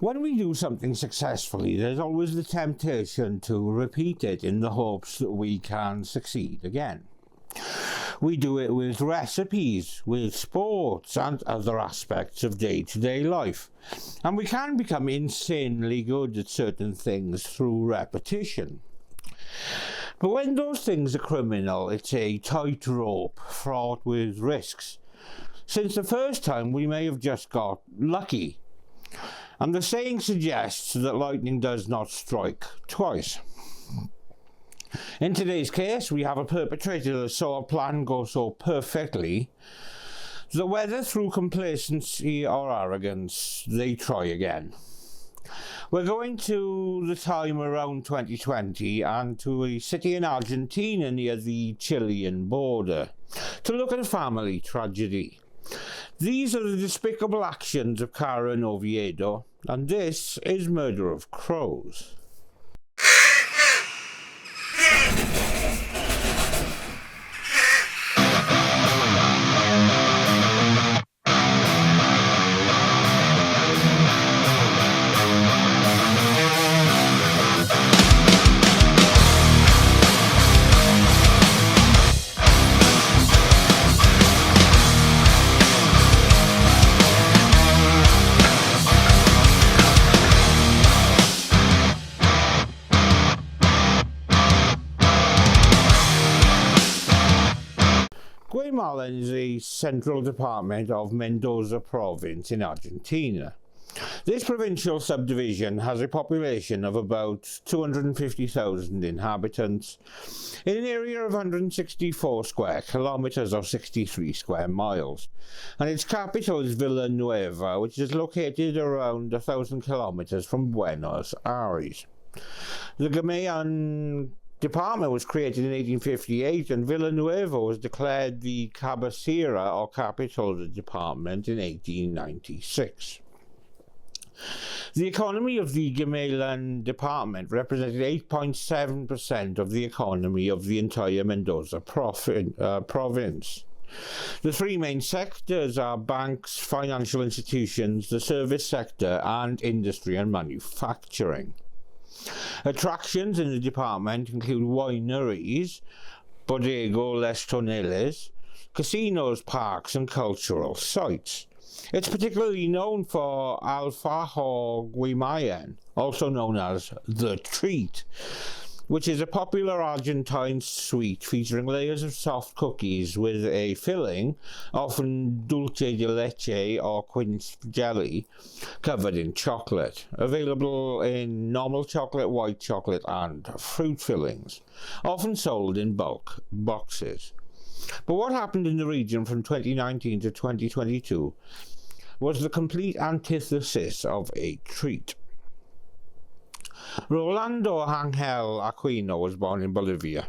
When we do something successfully, there's always the temptation to repeat it in the hopes that we can succeed again. We do it with recipes, with sports and other aspects of day-to-day life. And we can become insanely good at certain things through repetition. But when those things are criminal, it's a tightrope fraught with risks. Since the first time we may have just got lucky. And the saying suggests that lightning does not strike twice. In today's case, we have a perpetrator that saw a plan go so perfectly that whether through complacency or arrogance, they try again. We're going to the time around 2020 and to a city in Argentina near the Chilean border to look at a family tragedy. These are the despicable actions of Cara in Oviedo, and this is Murder of Crows. Guaymallén is a central department of Mendoza province in Argentina. This provincial subdivision has a population of about 250,000 inhabitants in an area of 164 square kilometers or 63 square miles, and its capital is Villanueva, which is located around 1,000 kilometers from Buenos Aires. The Guaymallén department was created in 1858, and Villanueva was declared the cabecera or capital of the department in 1896. The economy of the Guaymallén department represented 8.7% of the economy of the entire Mendoza province. The three main sectors are banks, financial institutions, the service sector, and industry and manufacturing. Attractions in the department include wineries, Bodega Les Toneles, casinos, parks and cultural sites. It's particularly known for Alfajor Guaymallén, also known as the Treat, which is a popular Argentine sweet featuring layers of soft cookies with a filling, often dulce de leche or quince jelly, covered in chocolate, available in normal chocolate, white chocolate and fruit fillings, often sold in bulk boxes. But what happened in the region from 2019 to 2022 was the complete antithesis of a treat. Rolando Angel Aquino was born in Bolivia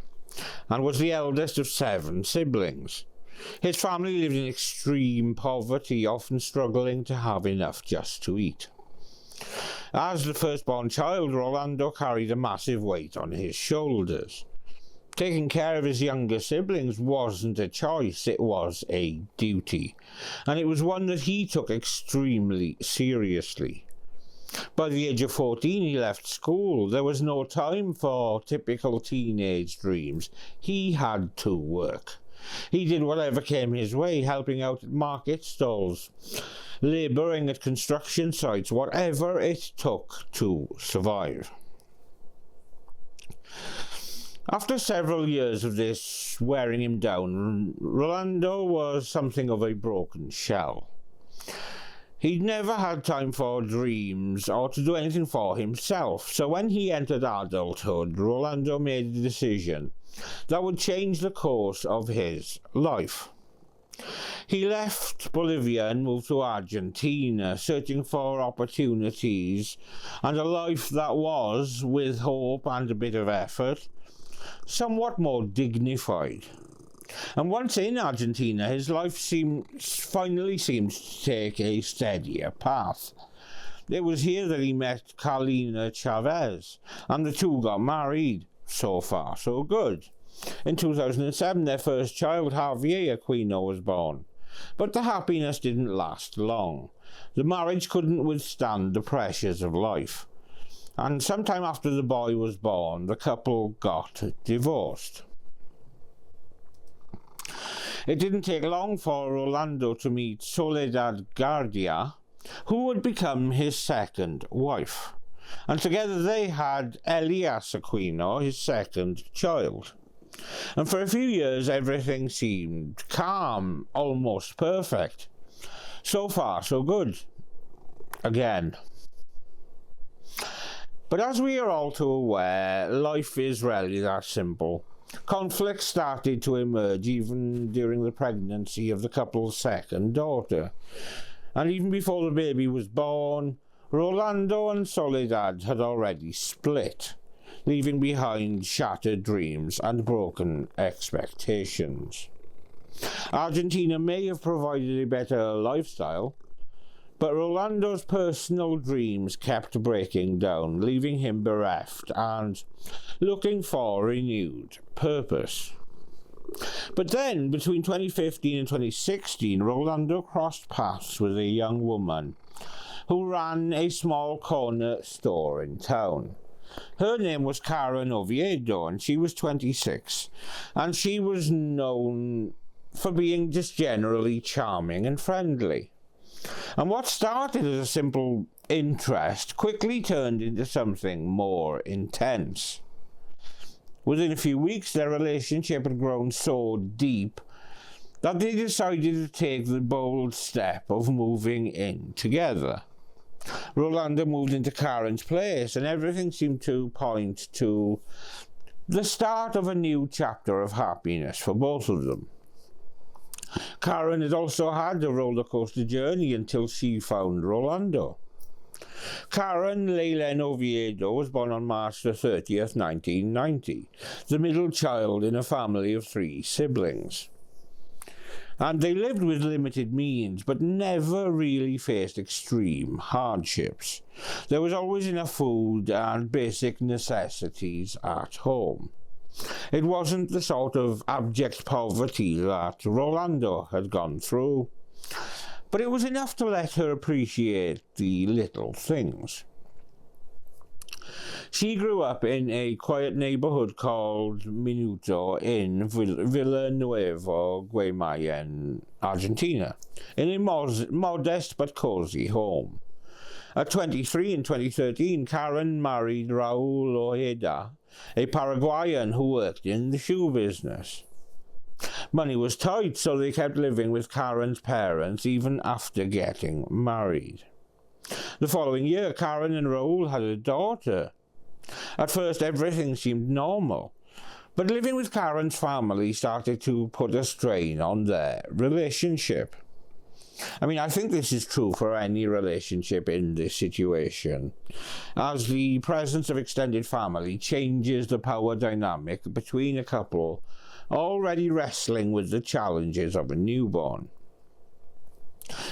and was the eldest of 7 siblings. His family lived in extreme poverty, often struggling to have enough just to eat. As the firstborn child, Rolando carried a massive weight on his shoulders. Taking care of his younger siblings wasn't a choice, it was a duty, and it was one that he took extremely seriously. By the age of 14, he left school. There was no time for typical teenage dreams. He had to work. He did whatever came his way, helping out at market stalls, labouring at construction sites, whatever it took to survive. After several years of this wearing him down, Rolando was something of a broken shell. He'd never had time for dreams or to do anything for himself, so when he entered adulthood, Rolando made a decision that would change the course of his life. He left Bolivia and moved to Argentina, searching for opportunities and a life that was, with hope and a bit of effort, somewhat more dignified. And once in Argentina, his life finally seemed to take a steadier path. It was here that he met Carlina Chavez, and the two got married. So far, so good. In 2007, their first child, Javier Aquino, was born. But the happiness didn't last long. the marriage couldn't withstand the pressures of life, and sometime after the boy was born, the couple got divorced. It didn't take long for Rolando to meet Soledad Guardia, who would become his second wife, and together they had Elias Aquino, his second child. And for a few years everything seemed calm, almost perfect. So far, so good. Again. But as we are all too aware, life is rarely that simple. Conflicts started to emerge even during the pregnancy of the couple's second daughter. And even before the baby was born, Rolando and Soledad had already split, leaving behind shattered dreams and broken expectations. Argentina may have provided a better lifestyle, but Rolando's personal dreams kept breaking down, leaving him bereft and looking for renewed purpose. But then, between 2015 and 2016, Rolando crossed paths with a young woman who ran a small corner store in town. Her name was Karen Oviedo, and she was 26, and she was known for being just generally charming and friendly. And what started as a simple interest quickly turned into something more intense. Within a few weeks, their relationship had grown so deep that they decided to take the bold step of moving in together. Rolando moved into Karen's place, and everything seemed to point to the start of a new chapter of happiness for both of them. Karen had also had a roller coaster journey until she found Rolando. Karen Leyland Oviedo was born on March the 30th, 1990, the middle child in a family of 3 siblings. And they lived with limited means, but never really faced extreme hardships. There was always enough food and basic necessities at home. It wasn't the sort of abject poverty that Rolando had gone through, but it was enough to let her appreciate the little things. She grew up in a quiet neighborhood called Minuto in Villanueva, Guaymallén, Argentina, in a modest but cozy home. At 23 in 2013, Karen married Raul Ojeda, a Paraguayan who worked in the shoe business. Money was tight, so they kept living with Karen's parents even after getting married. The following year, Karen and Raul had a daughter. At first, everything seemed normal, but living with Karen's family started to put a strain on their relationship. I think this is true for any relationship in this situation, as the presence of extended family changes the power dynamic between a couple already wrestling with the challenges of a newborn.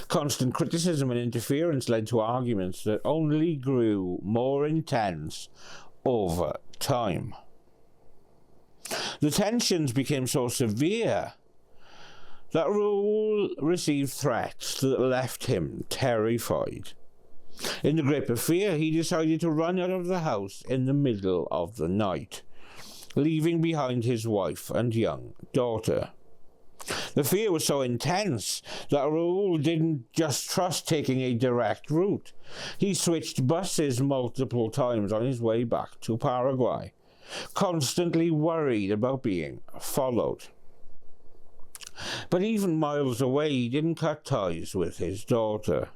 Constant criticism and interference led to arguments that only grew more intense over time. The tensions became so severe that Raul received threats that left him terrified. In the grip of fear, he decided to run out of the house in the middle of the night, leaving behind his wife and young daughter. The fear was so intense that Raul didn't just trust taking a direct route. He switched buses multiple times on his way back to Paraguay, constantly worried about being followed. But even miles away, he didn't cut ties with his daughter.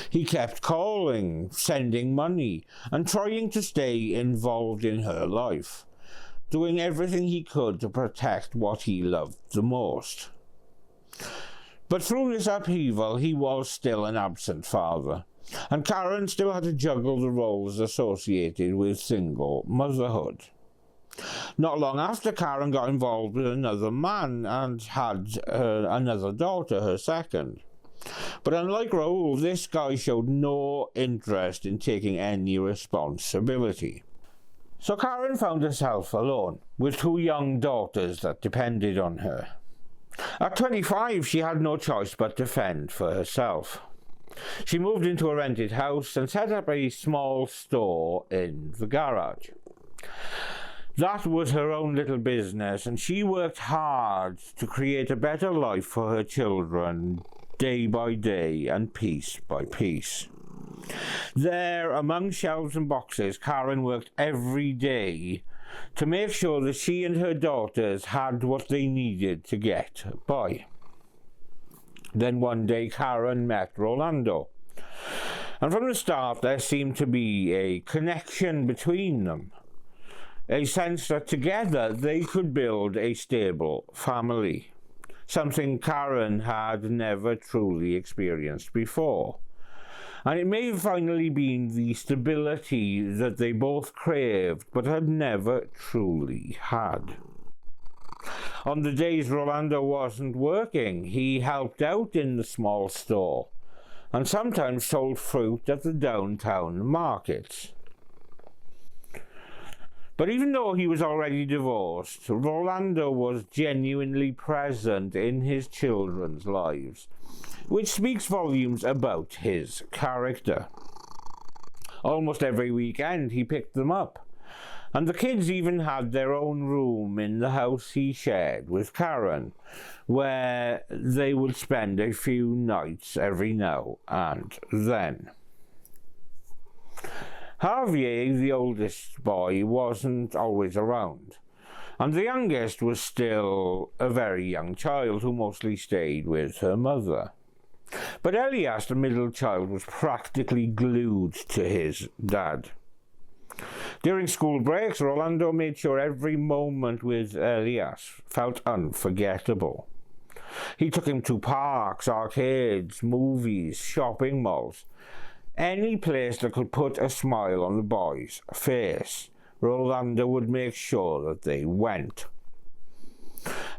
He kept calling, sending money, and trying to stay involved in her life, doing everything he could to protect what he loved the most. But through this upheaval, he was still an absent father, and Karen still had to juggle the roles associated with single motherhood. Not long after, Karen got involved with another man and had another daughter, her second. But unlike Raul, this guy showed no interest in taking any responsibility. So Karen found herself alone, with 2 young daughters that depended on her. At 25, she had no choice but to fend for herself. She moved into a rented house and set up a small store in the garage. That was her own little business, and she worked hard to create a better life for her children, day by day and piece by piece. There, among shelves and boxes, Karen worked every day to make sure that she and her daughters had what they needed to get by. Then one day Karen met Rolando, and from the start there seemed to be a connection between them, a sense that together they could build a stable family, something Karen had never truly experienced before. And it may have finally been the stability that they both craved but had never truly had. On the days Rolando wasn't working, he helped out in the small store and sometimes sold fruit at the downtown markets. But even though he was already divorced, Rolando was genuinely present in his children's lives, which speaks volumes about his character. Almost every weekend he picked them up, and the kids even had their own room in the house he shared with Karen, where they would spend a few nights every now and then. Javier, the oldest boy, wasn't always around, and the youngest was still a very young child who mostly stayed with her mother. But Elias, the middle child, was practically glued to his dad. During school breaks, Rolando made sure every moment with Elias felt unforgettable. He took him to parks, arcades, movies, shopping malls, any place that could put a smile on the boy's face. Rolando would make sure that they went.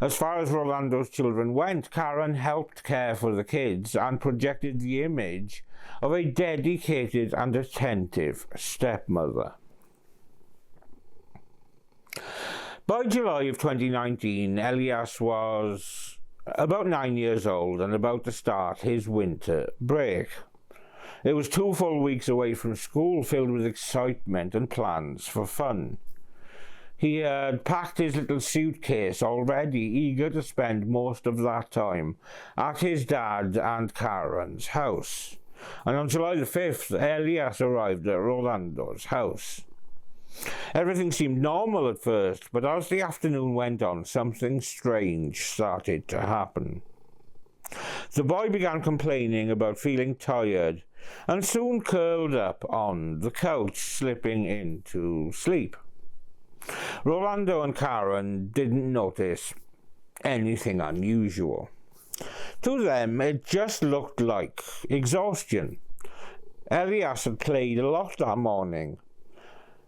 As far as Rolando's children went, Karen helped care for the kids and projected the image of a dedicated and attentive stepmother. By July of 2019, Elias was about 9 years old and about to start his winter break. It was 2 full weeks away from school, filled with excitement and plans for fun. He had packed his little suitcase already, eager to spend most of that time at his dad and Karen's house. And on July the 5th, Elias arrived at Rolando's house. Everything seemed normal at first, but as the afternoon went on, something strange started to happen. The boy began complaining about feeling tired and soon curled up on the couch, slipping into sleep. Rolando and Karen didn't notice anything unusual. To them, it just looked like exhaustion. Elias had played a lot that morning,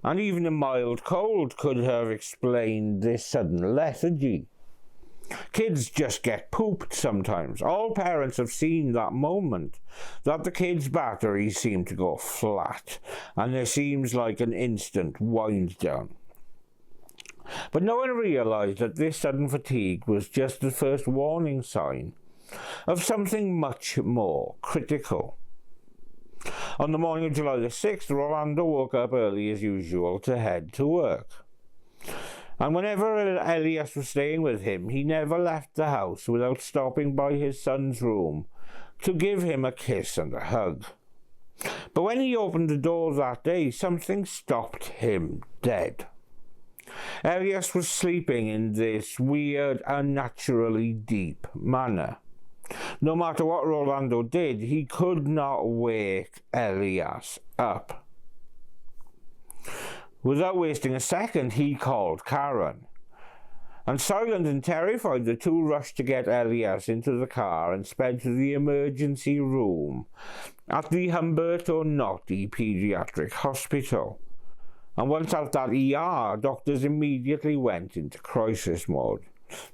and even a mild cold could have explained this sudden lethargy. Kids just get pooped sometimes. All parents have seen that moment, that the kids' batteries seem to go flat, and there seems like an instant wind down. But no one realized that this sudden fatigue was just the first warning sign of something much more critical. On the morning of July the 6th, Rolando woke up early as usual to head to work. And whenever Elias was staying with him, he never left the house without stopping by his son's room to give him a kiss and a hug. But when he opened the door that day, something stopped him dead. Elias was sleeping in this weird, unnaturally deep manner. No matter what Rolando did, he could not wake Elias up. Without wasting a second, he called Karen. And silent and terrified, the two rushed to get Elias into the car and sped to the emergency room at the Humberto Notti Pediatric Hospital. And once at that ER, doctors immediately went into crisis mode.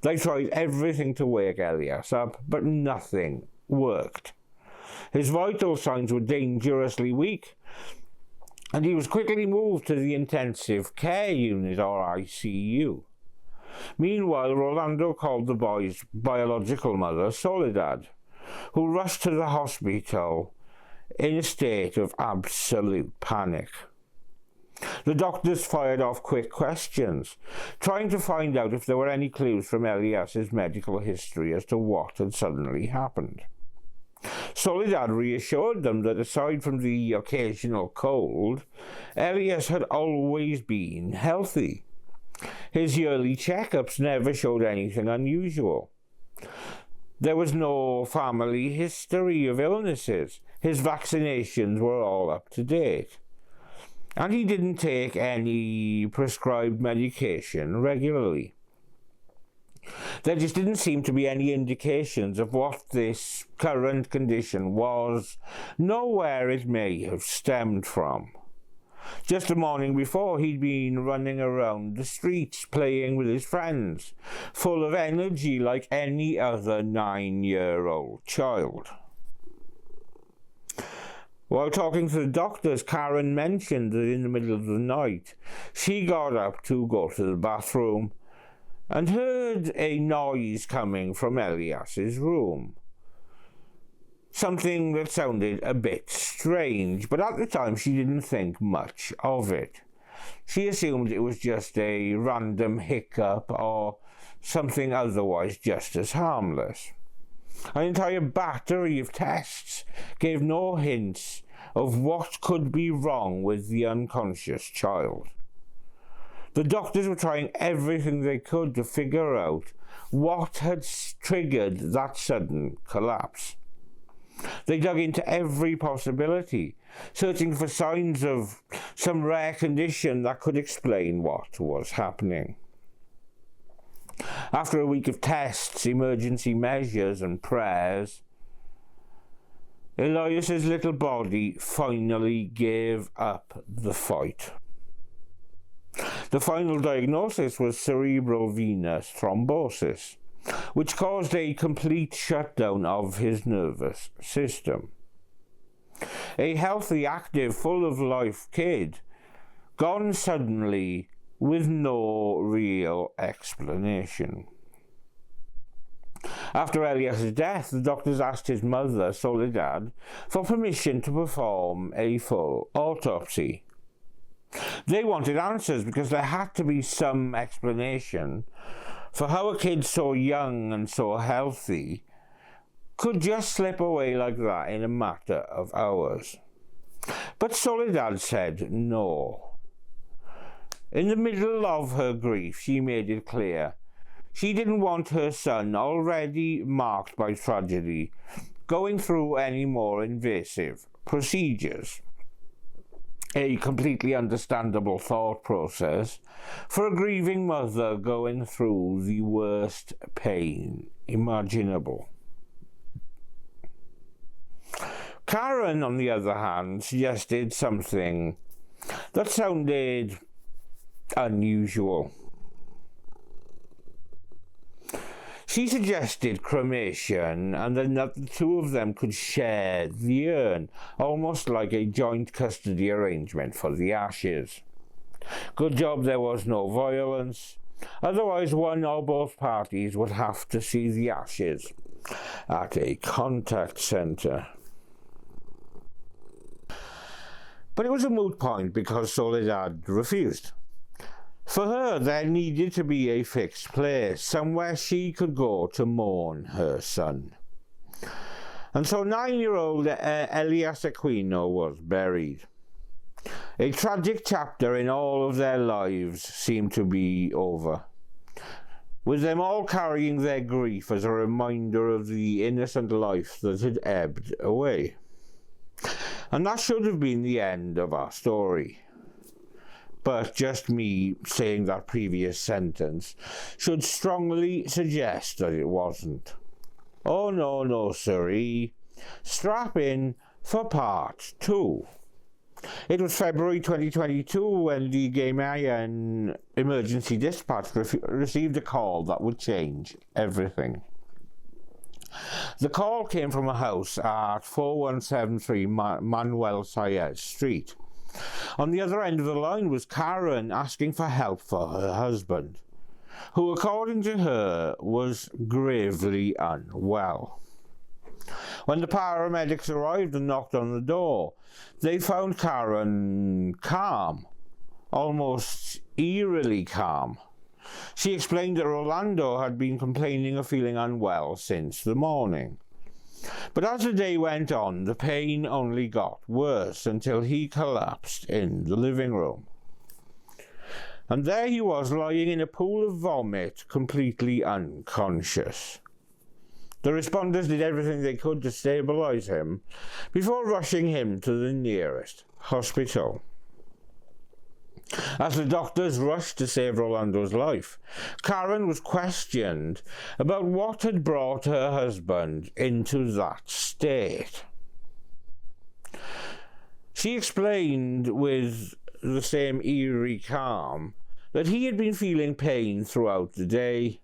They tried everything to wake Elias up, but nothing worked. His vital signs were dangerously weak, and he was quickly moved to the intensive care unit, or ICU. Meanwhile, Rolando called the boy's biological mother, Soledad, who rushed to the hospital in a state of absolute panic. The doctors fired off quick questions, trying to find out if there were any clues from Elias's medical history as to what had suddenly happened. Soledad reassured them that aside from the occasional cold, Elias had always been healthy. His yearly checkups never showed anything unusual. There was no family history of illnesses. His vaccinations were all up to date. And he didn't take any prescribed medication regularly. There just didn't seem to be any indications of what this current condition was, nor where it may have stemmed from. Just the morning before, he'd been running around the streets playing with his friends, full of energy like any other 9-year-old child. While talking to the doctors, Karen mentioned that in the middle of the night, she got up to go to the bathroom and heard a noise coming from Elias's room. Something that sounded a bit strange, but at the time she didn't think much of it. She assumed it was just a random hiccup or something otherwise just as harmless. An entire battery of tests gave no hints of what could be wrong with the unconscious child. The doctors were trying everything they could to figure out what had triggered that sudden collapse. They dug into every possibility, searching for signs of some rare condition that could explain what was happening. After a week of tests, emergency measures, and prayers, Elias's little body finally gave up the fight. The final diagnosis was cerebral venous thrombosis, which caused a complete shutdown of his nervous system. A healthy, active, full of life kid, gone suddenly with no real explanation. After Elias's death, the doctors asked his mother, Soledad, for permission to perform a full autopsy. They wanted answers because there had to be some explanation for how a kid so young and so healthy could just slip away like that in a matter of hours. But Soledad said no. In the middle of her grief, she made it clear she didn't want her son, already marked by tragedy, going through any more invasive procedures. A completely understandable thought process for a grieving mother going through the worst pain imaginable. Karen, on the other hand, suggested something that sounded unusual. She suggested cremation, and then that the two of them could share the urn, almost like a joint custody arrangement for the ashes. Good job there was no violence, otherwise one or both parties would have to see the ashes at a contact centre. But it was a moot point because Soledad refused. For her, there needed to be a fixed place, somewhere she could go to mourn her son. And so 9-year-old Elias Aquino was buried. A tragic chapter in all of their lives seemed to be over, with them all carrying their grief as a reminder of the innocent life that had ebbed away. And that should have been the end of our story. But just me saying that previous sentence should strongly suggest that it wasn't. Oh no, sirree. Strap in for part 2. It was February 2022 when the Ghanaian emergency dispatch received a call that would change everything. The call came from a house at 4173 Manuel Saez Street. On the other end of the line was Karen asking for help for her husband, who, according to her, was gravely unwell. When the paramedics arrived and knocked on the door, they found Karen calm, almost eerily calm. She explained that Rolando had been complaining of feeling unwell since the morning. But as the day went on, the pain only got worse until he collapsed in the living room. And there he was, lying in a pool of vomit, completely unconscious. The responders did everything they could to stabilise him before rushing him to the nearest hospital. As the doctors rushed to save Rolando's life, Karen was questioned about what had brought her husband into that state. She explained with the same eerie calm that he had been feeling pain throughout the day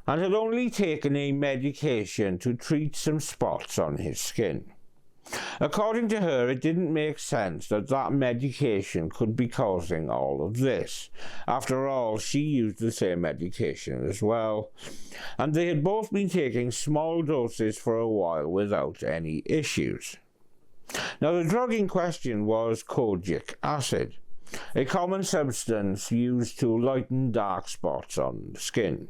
and had only taken a medication to treat some spots on his skin. According to her, it didn't make sense that that medication could be causing all of this. After all, she used the same medication as well, and they had both been taking small doses for a while without any issues. Now, the drug in question was kojic acid, a common substance used to lighten dark spots on the skin.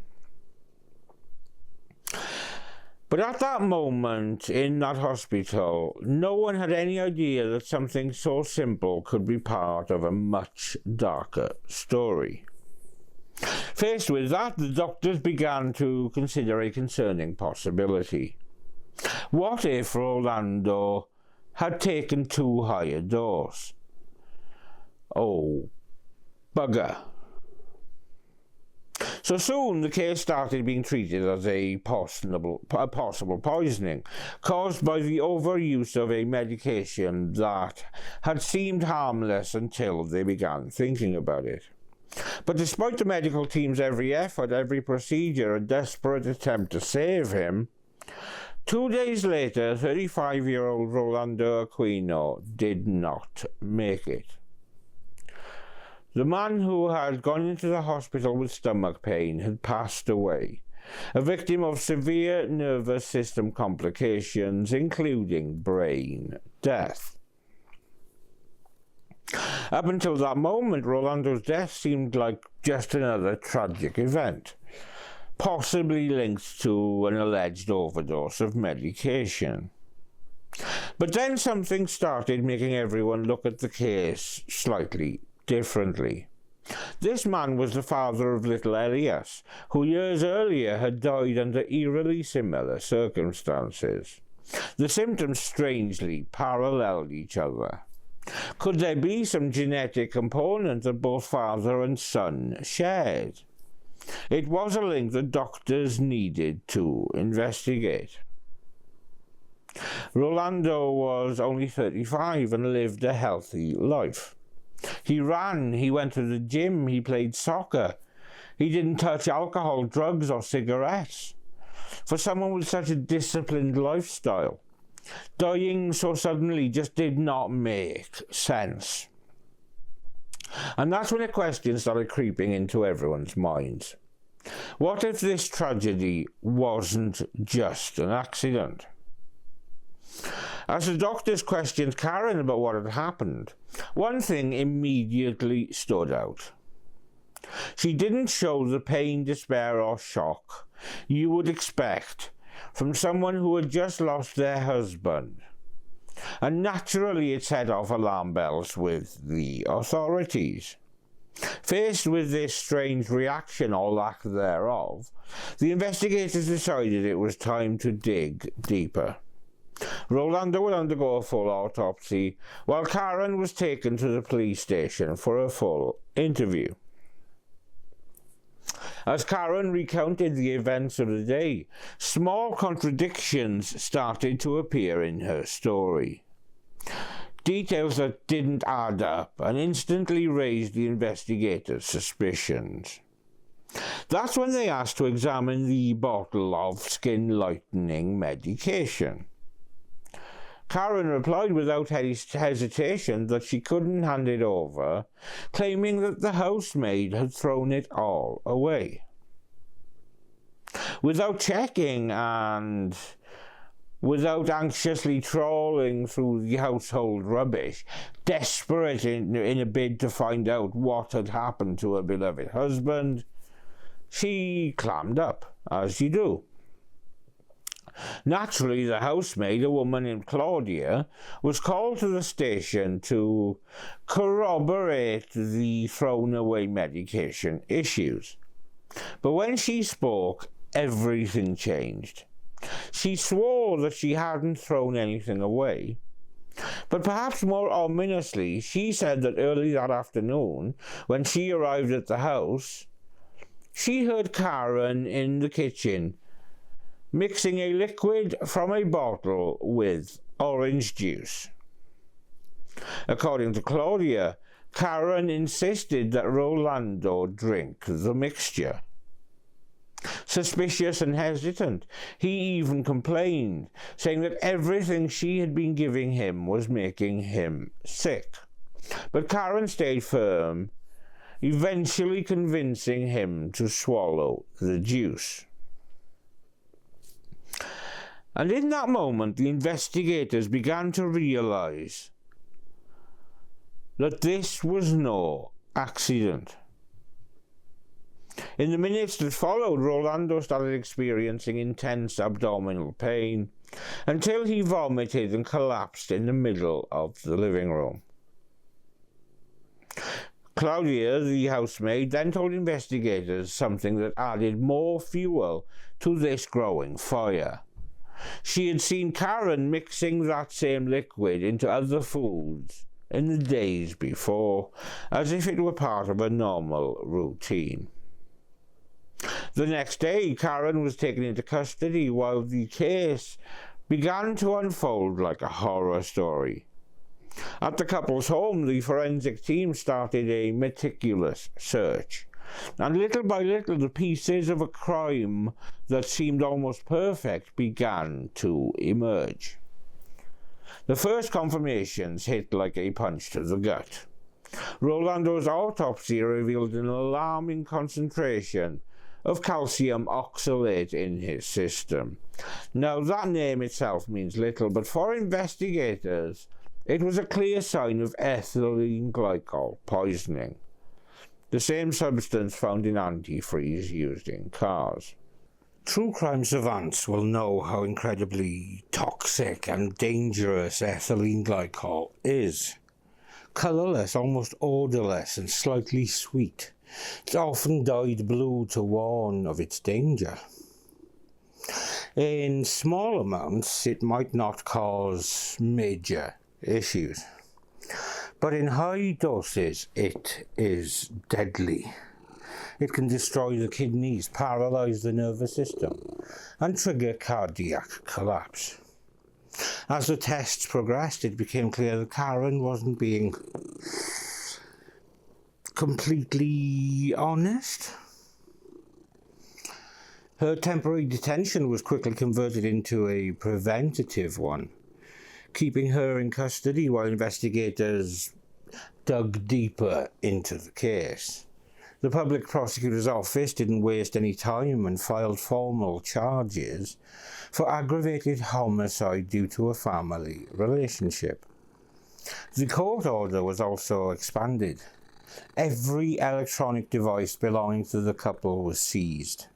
But at that moment in that hospital, no one had any idea that something so simple could be part of a much darker story. Faced with that, the doctors began to consider a concerning possibility. What if Rolando had taken too high a dose? Oh, bugger. So soon the case started being treated as a possible poisoning caused by the overuse of a medication that had seemed harmless until they began thinking about it. But despite the medical team's every effort, every procedure, a desperate attempt to save him, 2 days later, 35-year-old Rolando Aquino did not make it. The man who had gone into the hospital with stomach pain had passed away, a victim of severe nervous system complications, including brain death. Up until that moment, Rolando's death seemed like just another tragic event, possibly linked to an alleged overdose of medication. But then something started making everyone look at the case slightly differently. This man was the father of little Elias, who years earlier had died under eerily similar circumstances. The symptoms strangely paralleled each other. Could there be some genetic component that both father and son shared? It was a link that doctors needed to investigate. Rolando was only 35 and lived a healthy life. He ran, he went to the gym, he played soccer. He didn't touch alcohol, drugs, or cigarettes. For someone with such a disciplined lifestyle, dying so suddenly just did not make sense. And that's when a question started creeping into everyone's minds. What if this tragedy wasn't just an accident? As the doctors questioned Karen about what had happened, one thing immediately stood out. She didn't show the pain, despair, or shock you would expect from someone who had just lost their husband. And naturally it set off alarm bells with the authorities. Faced with this strange reaction, or lack thereof, the investigators decided it was time to dig deeper. Rolando would undergo a full autopsy, while Karen was taken to the police station for a full interview. As Karen recounted the events of the day, small contradictions started to appear in her story. Details that didn't add up and instantly raised the investigators' suspicions. That's when they asked to examine the bottle of skin-lightening medication. Karen replied without hesitation that she couldn't hand it over, claiming that the housemaid had thrown it all away. Without checking and without anxiously trawling through the household rubbish, desperate in a bid to find out what had happened to her beloved husband, she clammed up, as you do. Naturally, the housemaid, a woman named Claudia, was called to the station to corroborate the thrown-away medication issues. But when she spoke, everything changed. She swore that she hadn't thrown anything away. But perhaps more ominously, she said that early that afternoon, when she arrived at the house, she heard Karen in the kitchen mixing a liquid from a bottle with orange juice. According to Claudia, Karen insisted that Rolando drink the mixture. Suspicious and hesitant, he even complained, saying that everything she had been giving him was making him sick. But Karen stayed firm, eventually convincing him to swallow the juice. And in that moment, the investigators began to realize that this was no accident. In the minutes that followed, Rolando started experiencing intense abdominal pain until he vomited and collapsed in the middle of the living room. Claudia, the housemaid, then told investigators something that added more fuel to this growing fire. She had seen Karen mixing that same liquid into other foods in the days before, as if it were part of a normal routine. The next day, Karen was taken into custody while the case began to unfold like a horror story. At the couple's home, the forensic team started a meticulous search, and little by little the pieces of a crime that seemed almost perfect began to emerge. The first confirmations hit like a punch to the gut. Rolando's autopsy revealed an alarming concentration of calcium oxalate in his system. Now, that name itself means little, but for investigators, it was a clear sign of ethylene glycol poisoning, the same substance found in antifreeze used in cars. True crime savants will know how incredibly toxic and dangerous ethylene glycol is. Colourless, almost odourless, and slightly sweet. It's often dyed blue to warn of its danger. In small amounts, it might not cause major issues, but in high doses, it is deadly. It can destroy the kidneys, paralyze the nervous system, and trigger cardiac collapse. As the tests progressed, it became clear that Karen wasn't being completely honest. Her temporary detention was quickly converted into a preventative one, keeping her in custody while investigators dug deeper into the case. The public prosecutor's office didn't waste any time and filed formal charges for aggravated homicide due to a family relationship. The court order was also expanded. Every electronic device belonging to the couple was seized.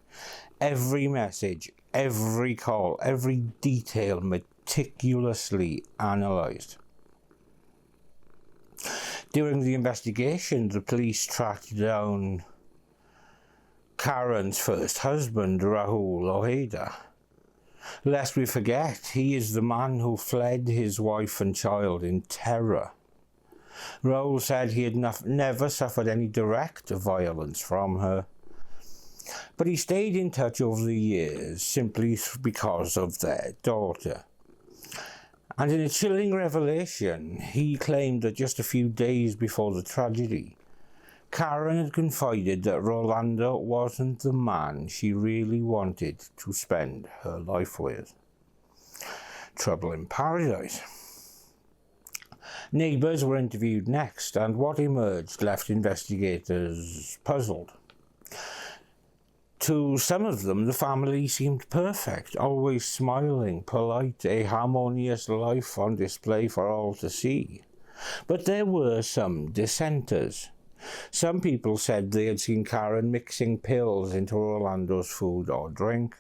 Every message, every call, every detail meticulously analysed. During the investigation, the police tracked down Karen's first husband, Raul Ojeda. Lest we forget, he is the man who fled his wife and child in terror. Raul said he had never suffered any direct violence from her, but he stayed in touch over the years simply because of their daughter. And in a chilling revelation, he claimed that just a few days before the tragedy, Karen had confided that Rolando wasn't the man she really wanted to spend her life with. Trouble in paradise. Neighbours were interviewed next, and what emerged left investigators puzzled. To some of them, the family seemed perfect, always smiling, polite, a harmonious life on display for all to see. But there were some dissenters. Some people said they had seen Karen mixing pills into Rolando's food or drink,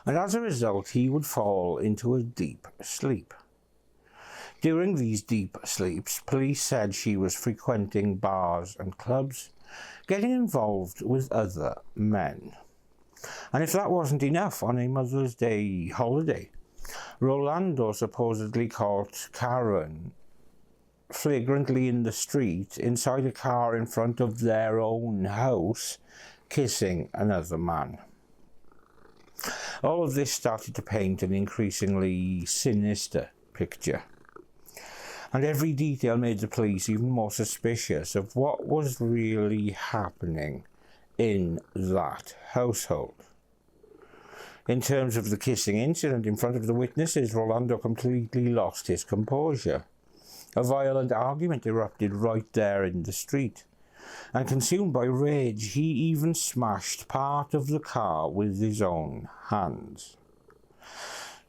and as a result he would fall into a deep sleep. During these deep sleeps, police said she was frequenting bars and clubs, getting involved with other men. And if that wasn't enough, on a Mother's Day holiday, Rolando supposedly caught Karen flagrantly in the street, inside a car in front of their own house, kissing another man. All of this started to paint an increasingly sinister picture, and every detail made the police even more suspicious of what was really happening in that household. In terms of the kissing incident in front of the witnesses, Rolando completely lost his composure. A violent argument erupted right there in the street, and consumed by rage, he even smashed part of the car with his own hands.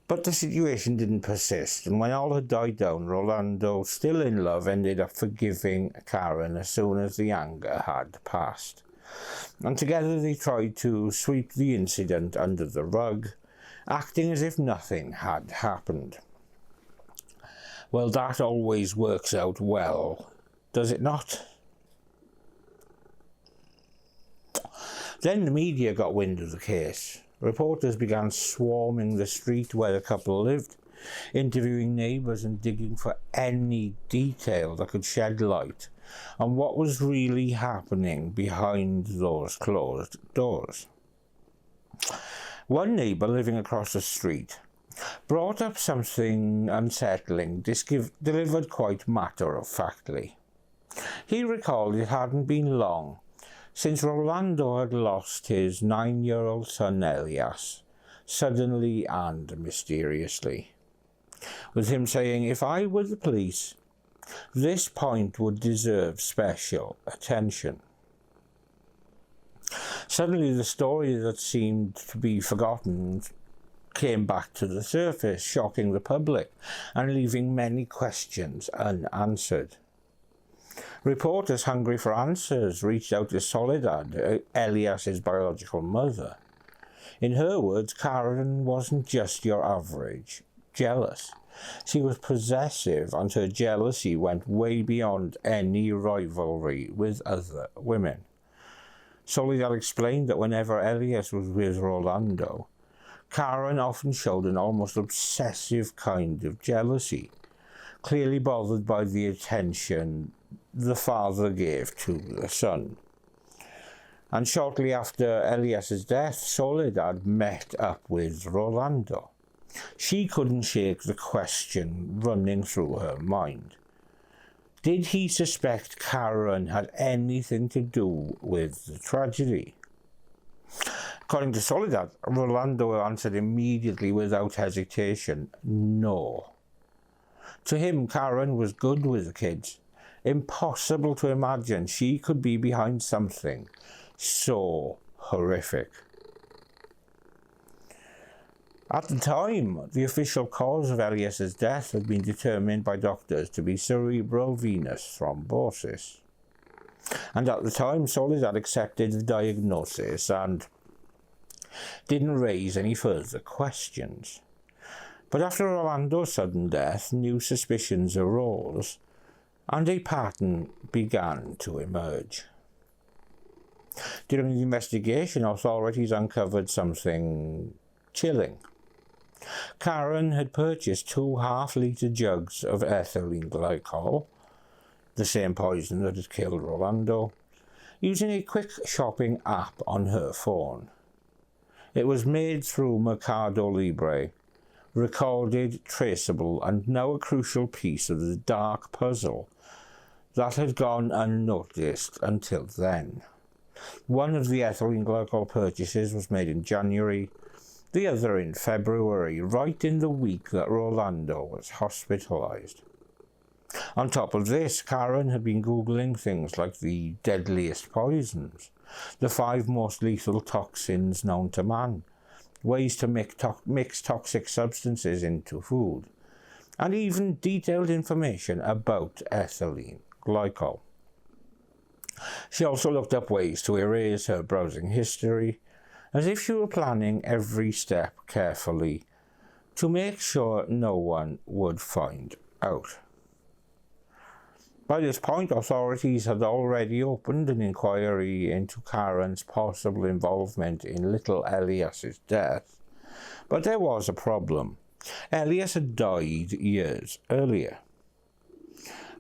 But the situation didn't persist, and when all had died down, Rolando, still in love, ended up forgiving Karen as soon as the anger had passed. And together they tried to sweep the incident under the rug, acting as if nothing had happened. Well, that always works out well, does it not? Then the media got wind of the case. Reporters began swarming the street where the couple lived, interviewing neighbours and digging for any detail that could shed light on what was really happening behind those closed doors. One neighbour living across the street brought up something unsettling, delivered quite matter-of-factly. He recalled it hadn't been long since Rolando had lost his 9-year-old son Elias, suddenly and mysteriously, with him saying, "If I were the police, this point would deserve special attention." Suddenly the story that seemed to be forgotten came back to the surface, shocking the public and leaving many questions unanswered. Reporters hungry for answers reached out to Soledad, Elias's biological mother. In her words, Karen wasn't just your average jealous. She was possessive, and her jealousy went way beyond any rivalry with other women. Soledad explained that whenever Elias was with Rolando, Karen often showed an almost obsessive kind of jealousy, clearly bothered by the attention the father gave to the son. And shortly after Elias's death, Soledad met up with Rolando. She couldn't shake the question running through her mind. Did he suspect Karen had anything to do with the tragedy? According to Soledad, Rolando answered immediately without hesitation, no. To him, Karen was good with the kids. Impossible to imagine she could be behind something so horrific. At the time, the official cause of Elias's death had been determined by doctors to be cerebral venous thrombosis. And at the time, Soledad accepted the diagnosis and didn't raise any further questions. But after Rolando's sudden death, new suspicions arose, and a pattern began to emerge. During the investigation, authorities uncovered something chilling. Karen had purchased 2 half-litre jugs of ethylene glycol, the same poison that had killed Rolando, using a quick shopping app on her phone. It was made through Mercado Libre, recorded, traceable, and now a crucial piece of the dark puzzle that had gone unnoticed until then. One of the ethylene glycol purchases was made in January, the other in February, right in the week that Rolando was hospitalized. On top of this, Karen had been Googling things like the deadliest poisons, the 5 most lethal toxins known to man, ways to mix toxic substances into food, and even detailed information about ethylene glycol. She also looked up ways to erase her browsing history, as if she were planning every step carefully to make sure no one would find out. By this point, authorities had already opened an inquiry into Karen's possible involvement in little Elias's death, but there was a problem. Elias had died years earlier.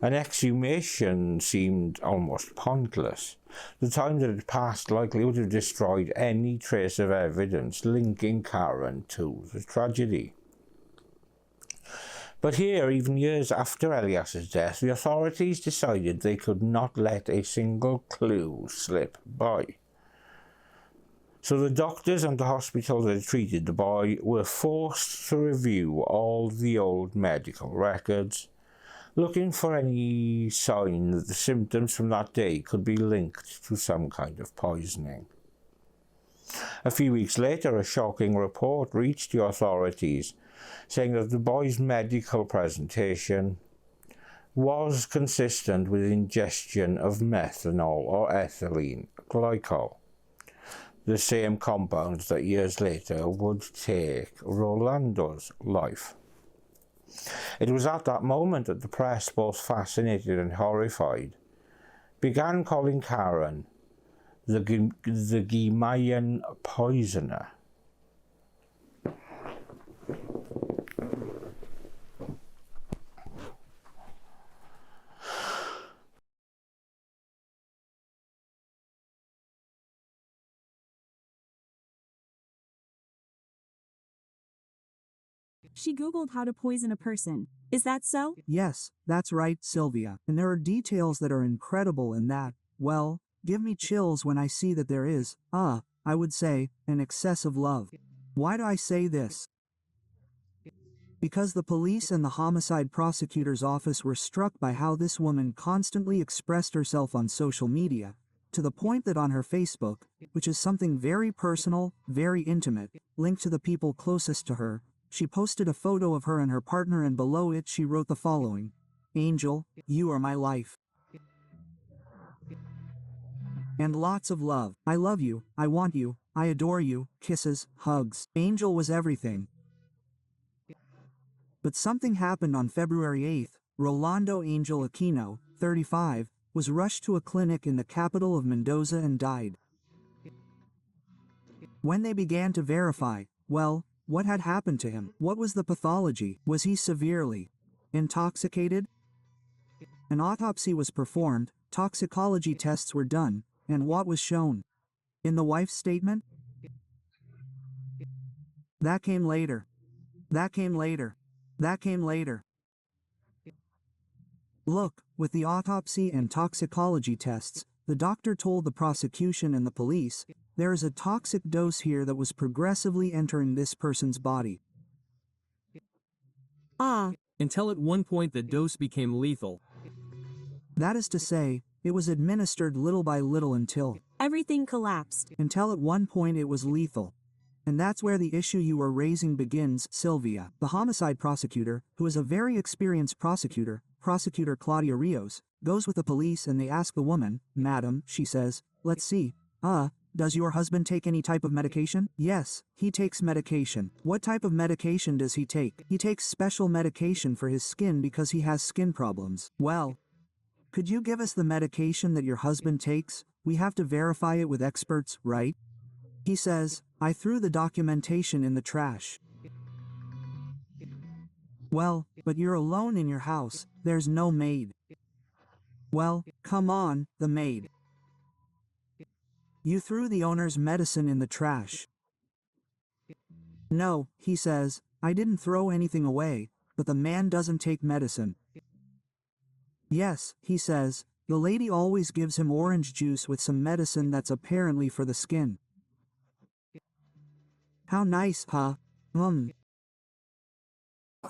An exhumation seemed almost pointless. The time that had passed likely would have destroyed any trace of evidence linking Karen to the tragedy. But here, even years after Elias's death, the authorities decided they could not let a single clue slip by. So the doctors and the hospital that had treated the boy were forced to review all the old medical records, looking for any sign that the symptoms from that day could be linked to some kind of poisoning. A few weeks later, a shocking report reached the authorities saying that the boy's medical presentation was consistent with ingestion of methanol or ethylene glycol, the same compound that years later would take Rolando's life. It was at that moment that the press, both fascinated and horrified, began calling Karen the Guimayan poisoner. She Googled how to poison a person. Is that so? Yes, that's right, Sylvia. And there are details that are incredible in that, well, give me chills when I see that there is, I would say, an excess of love. Why do I say this? Because the police and the homicide prosecutor's office were struck by how this woman constantly expressed herself on social media, to the point that on her Facebook, which is something very personal, very intimate, linked to the people closest to her, she posted a photo of her and her partner, and below it she wrote the following: "Angel, you are my life. And lots of love. I love you, I want you, I adore you, kisses, hugs." Angel was everything. But something happened on February 8th. Rolando Angel Aquino, 35, was rushed to a clinic in the capital of Mendoza and died. When they began to verify, well, what had happened to him? What was the pathology? Was he severely intoxicated? An autopsy was performed, toxicology tests were done, and what was shown? In the wife's statement? That came later. That came later. That came later. Look, with the autopsy and toxicology tests, the doctor told the prosecution and the police, there is a toxic dose here that was progressively entering this person's body. Until at one point the dose became lethal. That is to say, it was administered little by little until Everything collapsed. at one point it was lethal. And that's where the issue you are raising begins, Sylvia. The homicide prosecutor, who is a very experienced prosecutor, Prosecutor Claudia Rios, goes with the police and they ask the woman, "Madam," she says, "let's see, does your husband take any type of medication?" "Yes, he takes medication." "What type of medication does he take?" "He takes special medication for his skin because he has skin problems." "Well, could you give us the medication that your husband takes? We have to verify it with experts, right?" He says, "I threw the documentation in the trash." "Well, but you're alone in your house, there's no maid." "Well, come on, the maid. You threw the owner's medicine in the trash." "No," he says, "I didn't throw anything away, but the man doesn't take medicine." "Yes," he says, "the lady always gives him orange juice with some medicine that's apparently for the skin." How nice, huh?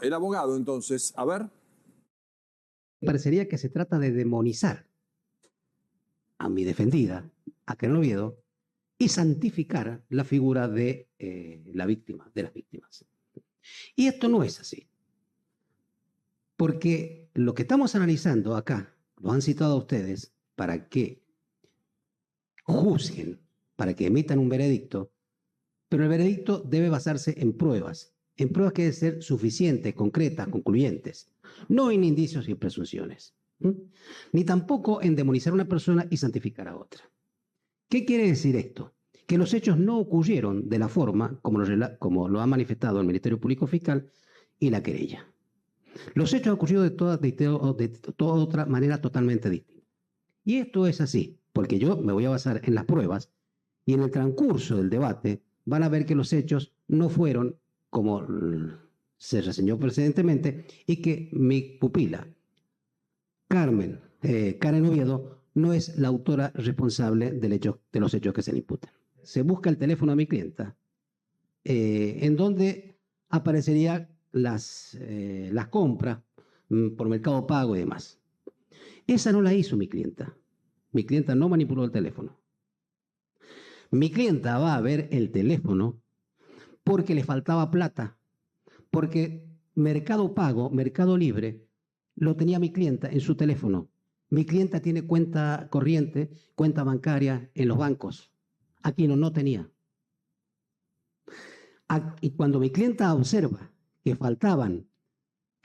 El abogado, entonces, a ver. Parecería que se trata de demonizar a mi defendida acá en Oviedo, y santificar la figura de la víctima, de las víctimas. Y esto no es así. Porque lo que estamos analizando acá, lo han citado a ustedes para que juzguen, para que emitan un veredicto, pero el veredicto debe basarse en pruebas que deben ser suficientes, concretas, concluyentes, no en indicios y presunciones, ni tampoco en demonizar a una persona y santificar a otra. ¿Qué quiere decir esto? Que los hechos no ocurrieron de la forma como lo ha manifestado el Ministerio Público Fiscal y la querella. Los hechos han ocurrido de toda otra manera totalmente distinta. Y esto es así, porque yo me voy a basar en las pruebas y en el transcurso del debate van a ver que los hechos no fueron como se reseñó precedentemente y que mi pupila, Karen Oviedo, no es la autora responsable de los hechos que se le imputan. Se busca el teléfono de mi clienta, en donde aparecería las compras por Mercado Pago y demás. Esa no la hizo mi clienta. Mi clienta no manipuló el teléfono. Mi clienta va a ver el teléfono porque le faltaba plata, porque Mercado Pago, Mercado Libre, lo tenía mi clienta en su teléfono. Mi clienta tiene cuenta corriente, cuenta bancaria en los bancos. Aquino no tenía. Y cuando mi clienta observa que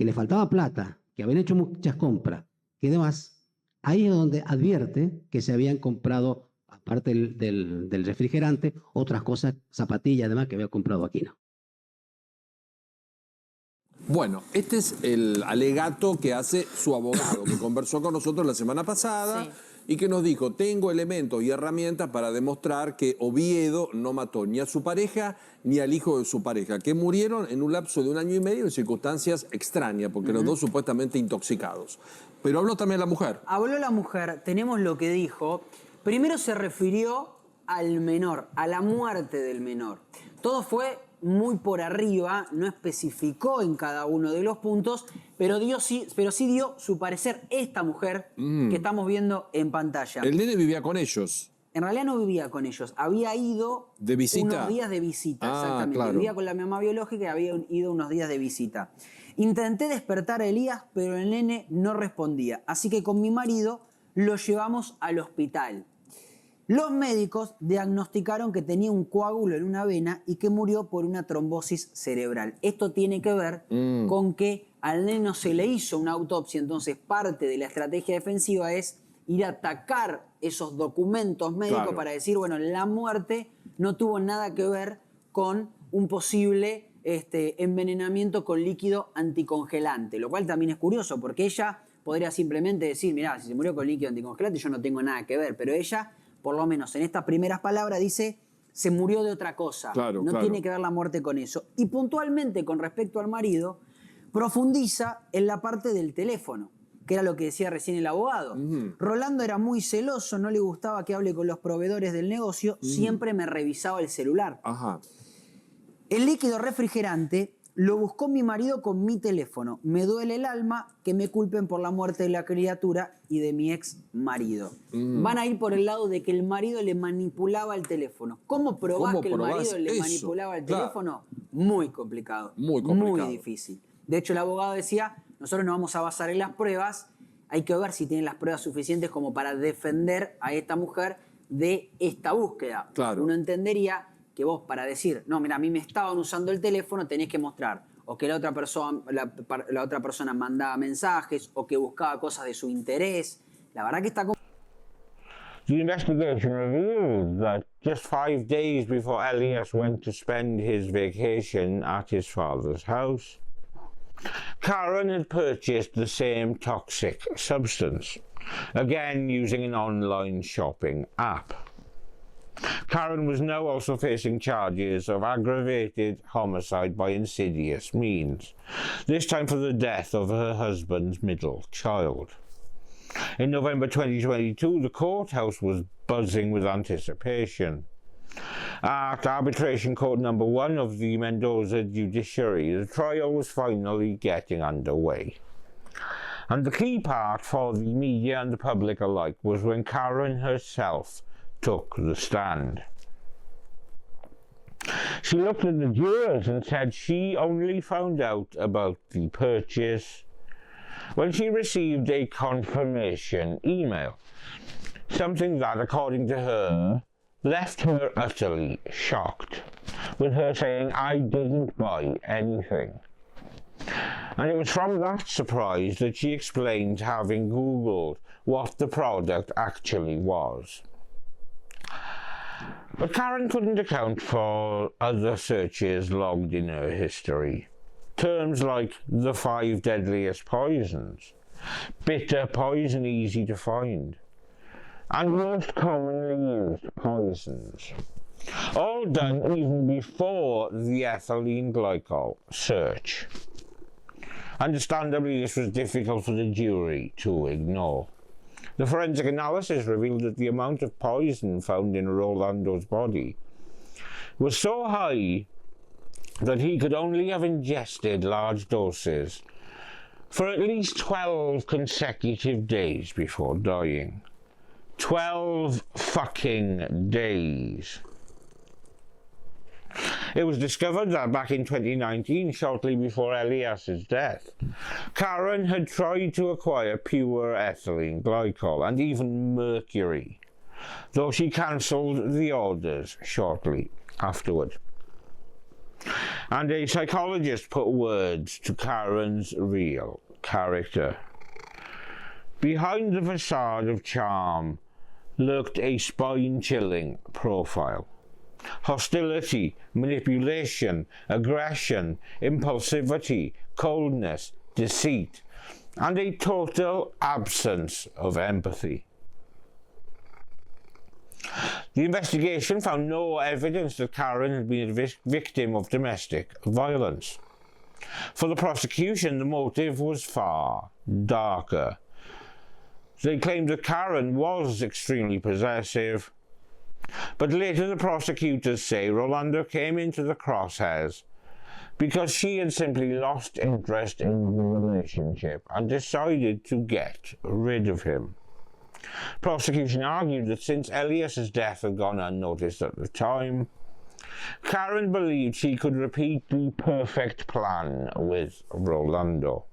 le faltaba plata, que habían hecho muchas compras, que demás, ahí es donde advierte que se habían comprado, aparte del refrigerante, otras cosas, zapatillas, además, que había comprado Aquino. Bueno, este es el alegato que hace su abogado, que conversó con nosotros la semana pasada. Sí. Y que nos dijo, tengo elementos y herramientas para demostrar que Oviedo no mató ni a su pareja ni al hijo de su pareja, que murieron en un lapso de 1 año y medio en circunstancias extrañas, porque los dos supuestamente intoxicados. Pero habló también la mujer. Habló la mujer, tenemos lo que dijo. Primero se refirió al menor, a la muerte del menor. Todo fue muy por arriba, no especificó en cada uno de los puntos, pero sí dio su parecer esta mujer que estamos viendo en pantalla. El nene vivía con ellos. En realidad no vivía con ellos, había ido ¿de visita? Unos días de visita, exactamente. Claro. Vivía con la mamá biológica y había ido unos días de visita. Intenté despertar a Elias, pero el nene no respondía, así que con mi marido lo llevamos al hospital. Los médicos diagnosticaron que tenía un coágulo en una vena y que murió por una trombosis cerebral. Esto tiene que ver con que al nene no se le hizo una autopsia, entonces parte de la estrategia defensiva es ir a atacar esos documentos médicos para decir, bueno, la muerte no tuvo nada que ver con un posible envenenamiento con líquido anticongelante, lo cual también es curioso porque ella podría simplemente decir, mirá, si se murió con líquido anticongelante yo no tengo nada que ver, pero ella, por lo menos en estas primeras palabras, dice se murió de otra cosa. No tiene que ver la muerte con eso. Y puntualmente con respecto al marido, profundiza en la parte del teléfono, que era lo que decía recién el abogado. Rolando era muy celoso, no le gustaba que hable con los proveedores del negocio, siempre me revisaba el celular. El líquido refrigerante lo buscó mi marido con mi teléfono. Me duele el alma que me culpen por la muerte de la criatura y de mi ex marido. Van a ir por el lado de que el marido le manipulaba el teléfono. ¿Cómo probás que el marido le manipulaba el teléfono? Muy complicado. Muy difícil. De hecho, el abogado decía, nosotros nos vamos a basar en las pruebas. Hay que ver si tienen las pruebas suficientes como para defender a esta mujer de esta búsqueda. Uno entendería que vos para decir, no, mira, a mí me estaban usando el teléfono, tenés que mostrar o que la otra persona mandaba mensajes o que buscaba cosas de su interés. La verdad que está... The investigation revealed that just 5 days before Elias went to spend his vacation at his father's house, Karen had purchased the same toxic substance, again using an online shopping app. Karen was now also facing charges of aggravated homicide by insidious means, this time for the death of her husband's middle child. In November 2022, the courthouse was buzzing with anticipation. At Arbitration Court Number 1 of the Mendoza Judiciary, the trial was finally getting underway. And the key part for the media and the public alike was when Karen herself took the stand. She looked at the jurors and said she only found out about the purchase when she received a confirmation email, something that, according to her, left her utterly shocked, with her saying, "I didn't buy anything." And it was from that surprise that she explained having Googled what the product actually was. But Karen couldn't account for other searches logged in her history. Terms like the 5 deadliest poisons, bitter poison easy to find, and most commonly used poisons. All done even before the ethylene glycol search. Understandably, this was difficult for the jury to ignore. The forensic analysis revealed that the amount of poison found in Rolando's body was so high that he could only have ingested large doses for at least 12 consecutive days before dying. 12 fucking days. It was discovered that back in 2019, shortly before Elias's death, Karen had tried to acquire pure ethylene glycol and even mercury, though she cancelled the orders shortly afterward. And a psychologist put words to Karen's real character. Behind the facade of charm lurked a spine-chilling profile. Hostility, manipulation, aggression, impulsivity, coldness, deceit, and a total absence of empathy. The investigation found no evidence that Karen had been a victim of domestic violence. For the prosecution, the motive was far darker. They claimed that Karen was extremely possessive, but later the prosecutors say Rolando came into the crosshairs because she had simply lost interest in the relationship and decided to get rid of him. Prosecution argued that since Elias's death had gone unnoticed at the time, Karen believed she could repeat the perfect plan with Rolando.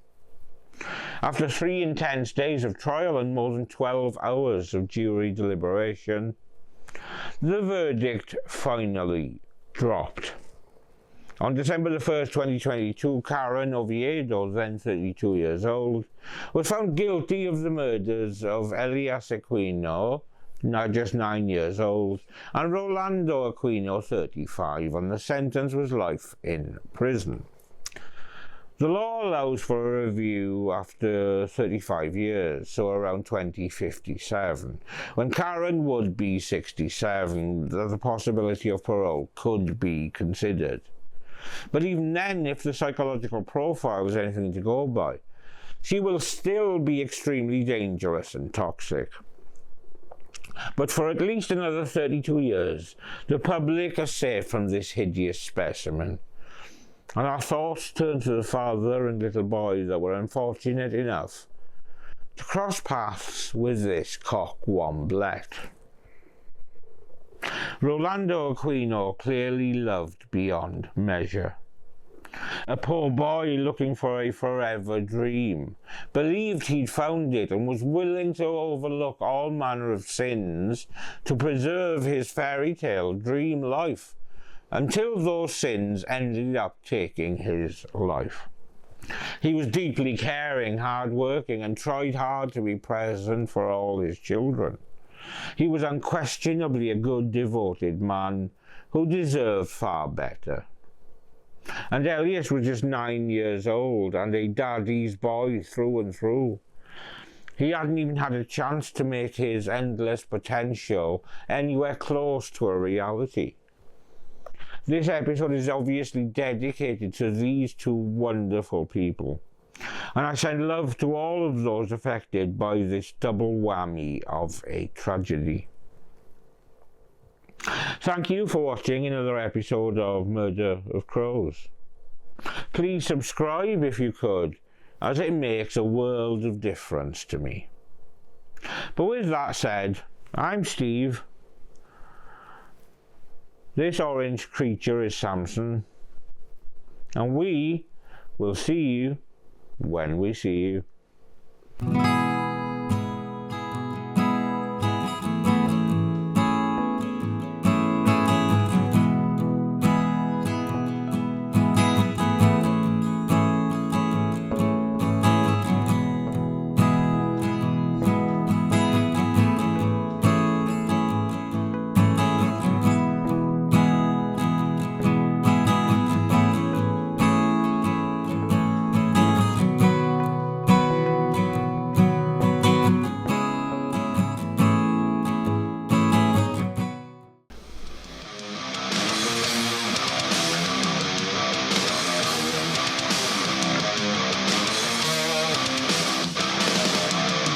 After 3 intense days of trial and more than 12 hours of jury deliberation, the verdict finally dropped. On December the 1st, 2022, Karen Oviedo, then 32 years old, was found guilty of the murders of Elias Aquino, now just 9 years old, and Rolando Aquino, 35, and the sentence was life in prison. The law allows for a review after 35 years, so around 2057. When Karen would be 67, the possibility of parole could be considered. But even then, if the psychological profile is anything to go by, she will still be extremely dangerous and toxic. But for at least another 32 years, the public are safe from this hideous specimen. And our thoughts turn to the father and little boy that were unfortunate enough to cross paths with this cock-womblet. Rolando Aquino clearly loved beyond measure. A poor boy looking for a forever dream, believed he'd found it and was willing to overlook all manner of sins to preserve his fairy tale dream life, until those sins ended up taking his life. He was deeply caring, hard-working, and tried hard to be present for all his children. He was unquestionably a good, devoted man who deserved far better. And Elias was just 9 years old and a daddy's boy through and through. He hadn't even had a chance to make his endless potential anywhere close to a reality. This episode is obviously dedicated to these two wonderful people, and I send love to all of those affected by this double whammy of a tragedy. Thank you for watching another episode of Murder of Crows. Please subscribe if you could, as it makes a world of difference to me. But with that said, I'm Steve, This orange creature is Samson, and we will see you when we see you.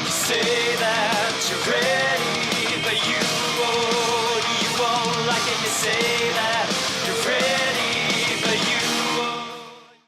Say that you're ready, but you won't like it. You say that